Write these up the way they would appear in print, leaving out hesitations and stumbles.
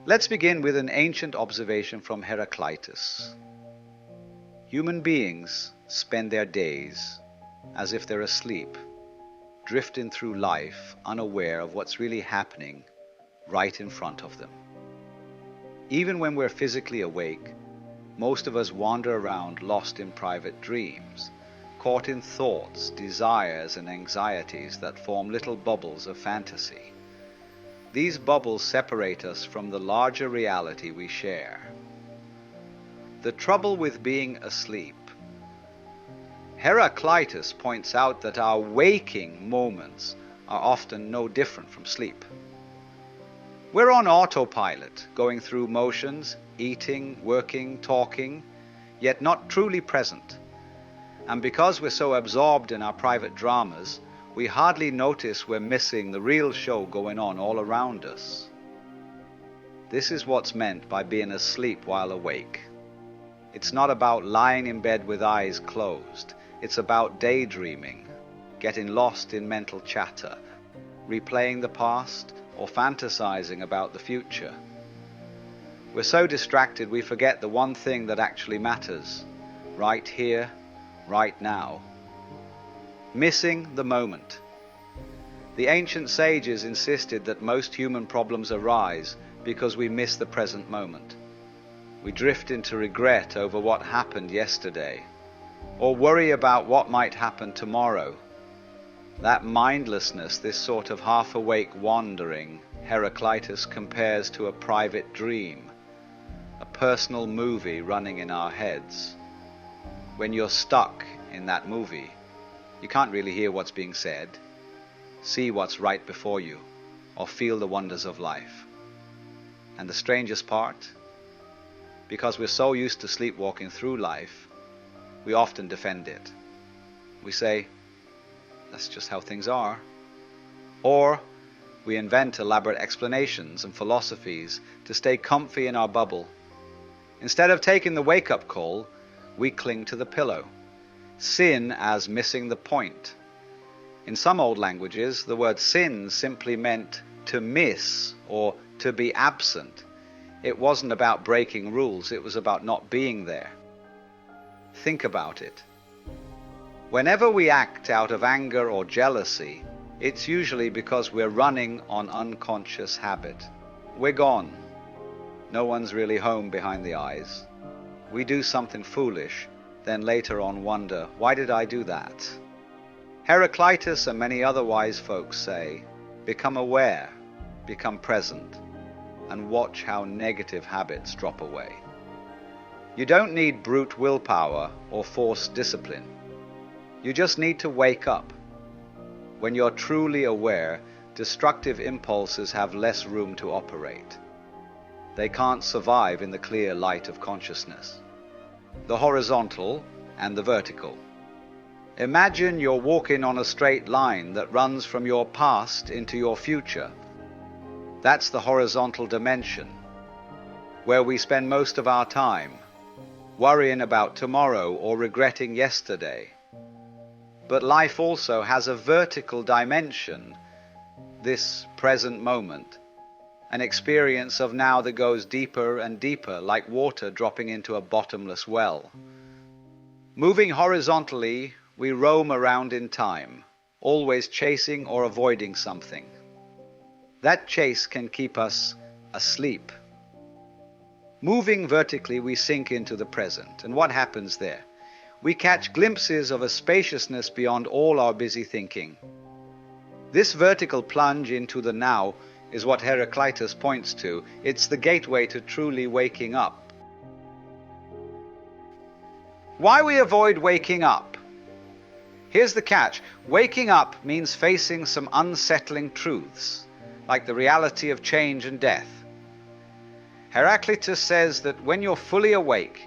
Let's begin with an ancient observation from Heraclitus. Human beings spend their days as if they're asleep, drifting through life unaware of what's really happening right in front of them. Even when we're physically awake, most of us wander around lost in private dreams, caught in thoughts, desires, and anxieties that form little bubbles of fantasy. These bubbles separate us from the larger reality we share. The trouble with being asleep. Heraclitus points out that our waking moments are often no different from sleep. We're on autopilot, going through motions, eating, working, talking, yet not truly present. And because we're so absorbed in our private dramas, we hardly notice we're missing the real show going on all around us. This is what's meant by being asleep while awake. It's not about lying in bed with eyes closed. It's about daydreaming, getting lost in mental chatter, replaying the past, or fantasizing about the future. We're so distracted we forget the one thing that actually matters, right here, right now. Missing the moment. The ancient sages insisted that most human problems arise because we miss the present moment. We drift into regret over what happened yesterday, or worry about what might happen tomorrow. That mindlessness, this sort of half-awake wandering, Heraclitus compares to a private dream, a personal movie running in our heads. When you're stuck in that movie, you can't really hear what's being said, see what's right before you, or feel the wonders of life. And the strangest part, because we're so used to sleepwalking through life, we often defend it. We say, that's just how things are. Or we invent elaborate explanations and philosophies to stay comfy in our bubble. Instead of taking the wake-up call, we cling to the pillow. Sin as missing the point. In some old languages, the word sin simply meant to miss or to be absent. It wasn't about breaking rules, it was about not being there. Think about it. Whenever we act out of anger or jealousy, it's usually because we're running on unconscious habit. We're gone. No one's really home behind the eyes. We do something foolish, then later on wonder, why did I do that? Heraclitus and many other wise folks say, become aware, become present, and watch how negative habits drop away. You don't need brute willpower or forced discipline. You just need to wake up. When you're truly aware, destructive impulses have less room to operate. They can't survive in the clear light of consciousness. The horizontal and the vertical. Imagine you're walking on a straight line that runs from your past into your future. That's the horizontal dimension, where we spend most of our time, worrying about tomorrow or regretting yesterday. But life also has a vertical dimension, this present moment, an experience of now that goes deeper and deeper, like water dropping into a bottomless well. Moving horizontally, we roam around in time, always chasing or avoiding something. That chase can keep us asleep. Moving vertically, we sink into the present. And what happens there? We catch glimpses of a spaciousness beyond all our busy thinking. This vertical plunge into the now is what Heraclitus points to. It's the gateway to truly waking up. Why we avoid waking up? Here's the catch. Waking up means facing some unsettling truths, like the reality of change and death. Heraclitus says that when you're fully awake,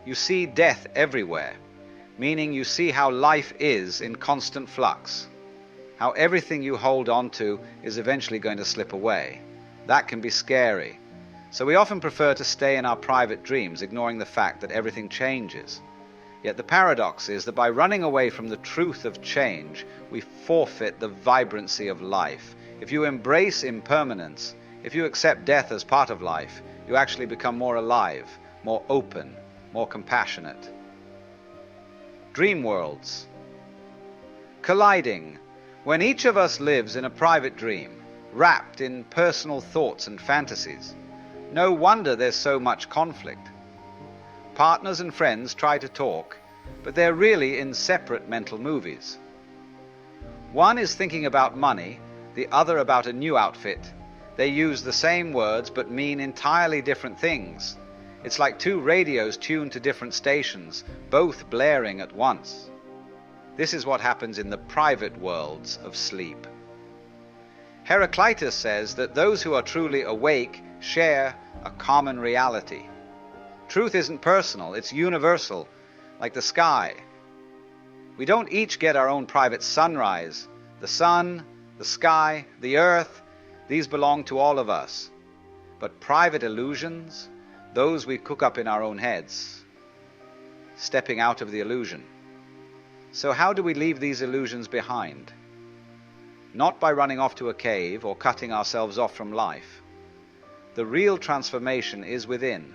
you see death everywhere, meaning you see how life is in constant flux, how everything you hold on to is eventually going to slip away. That can be scary. So we often prefer to stay in our private dreams, ignoring the fact that everything changes. Yet the paradox is that by running away from the truth of change, we forfeit the vibrancy of life. If you embrace impermanence, If you accept death as part of life, you actually become more alive, more open, more compassionate. Dream worlds. Colliding. When each of us lives in a private dream, wrapped in personal thoughts and fantasies, no wonder there's so much conflict. Partners and friends try to talk, but they're really in separate mental movies. One is thinking about money, the other about a new outfit. They use the same words but mean entirely different things. It's like two radios tuned to different stations, both blaring at once. This is what happens in the private worlds of sleep. Heraclitus says that those who are truly awake share a common reality. Truth isn't personal, it's universal, like the sky. We don't each get our own private sunrise. The sun, the sky, the earth, these belong to all of us. But private illusions, those we cook up in our own heads. Stepping out of the illusion. So how do we leave these illusions behind? Not by running off to a cave or cutting ourselves off from life. The real transformation is within.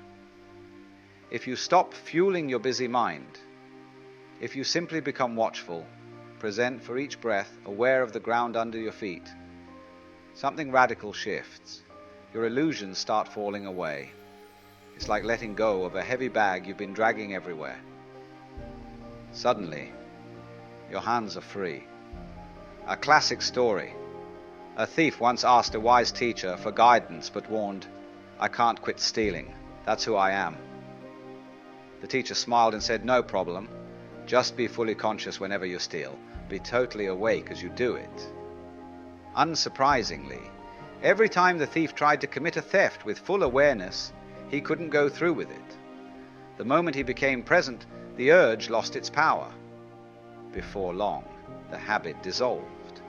If you stop fueling your busy mind, if you simply become watchful, present for each breath, aware of the ground under your feet, something radical shifts. Your illusions start falling away. It's like letting go of a heavy bag you've been dragging everywhere. Suddenly, your hands are free. A classic story. A thief once asked a wise teacher for guidance but warned, "I can't quit stealing. That's who I am." The teacher smiled and said, "No problem. Just be fully conscious whenever you steal. Be totally awake as you do it." Unsurprisingly, every time the thief tried to commit a theft with full awareness, he couldn't go through with it. The moment he became present, the urge lost its power. Before long, the habit dissolved.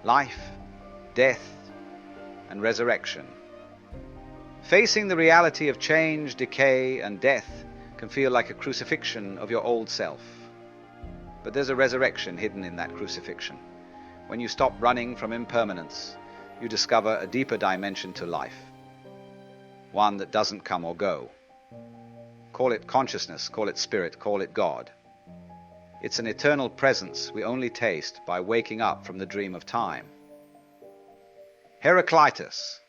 Life, death, and resurrection. Facing the reality of change, decay, and death can feel like a crucifixion of your old self. But there's a resurrection hidden in that crucifixion. When you stop running from impermanence, you discover a deeper dimension to life. One that doesn't come or go. Call it consciousness, call it spirit, call it God. It's an eternal presence we only taste by waking up from the dream of time. Heraclitus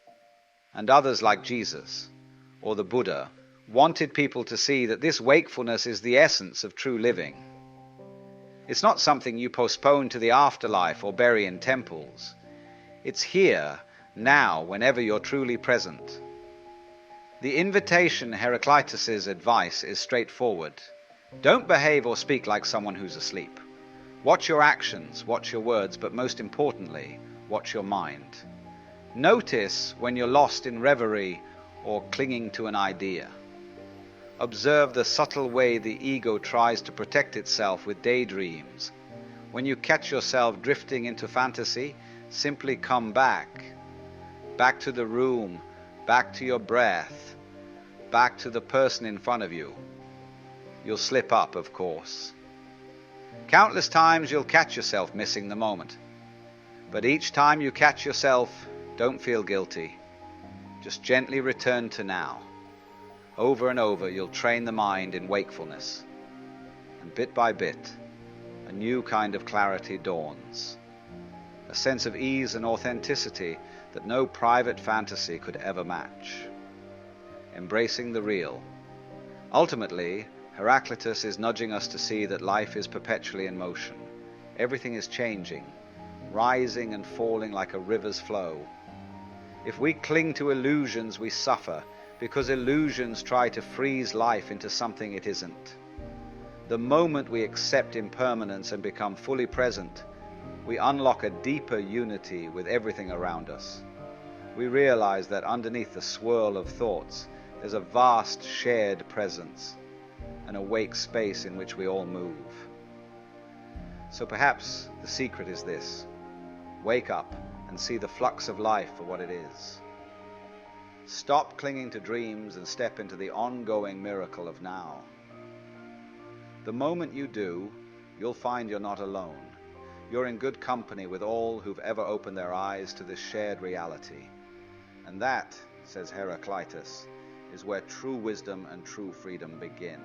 and others like Jesus or the Buddha wanted people to see that this wakefulness is the essence of true living. It's not something you postpone to the afterlife or bury in temples. It's here, now, whenever you're truly present. The invitation, Heraclitus' advice, is straightforward. Don't behave or speak like someone who's asleep. Watch your actions, watch your words, but most importantly, watch your mind. Notice when you're lost in reverie or clinging to an idea. Observe the subtle way the ego tries to protect itself with daydreams. When you catch yourself drifting into fantasy, simply come back. Back to the room, back to your breath, back to the person in front of you. You'll slip up, of course. Countless times you'll catch yourself missing the moment. But each time you catch yourself, don't feel guilty. Just gently return to now. Over and over you'll train the mind in wakefulness. And bit by bit, a new kind of clarity dawns. A sense of ease and authenticity that no private fantasy could ever match. Embracing the real. Ultimately, Heraclitus is nudging us to see that life is perpetually in motion. Everything is changing, rising and falling like a river's flow. If we cling to illusions, we suffer, because illusions try to freeze life into something it isn't. The moment we accept impermanence and become fully present, we unlock a deeper unity with everything around us. We realize that underneath the swirl of thoughts, there's a vast shared presence, an awake space in which we all move. So perhaps the secret is this: wake up and see the flux of life for what it is. Stop clinging to dreams and step into the ongoing miracle of now. The moment you do, you'll find you're not alone. You're in good company with all who've ever opened their eyes to this shared reality. And that, says Heraclitus, is where true wisdom and true freedom begin.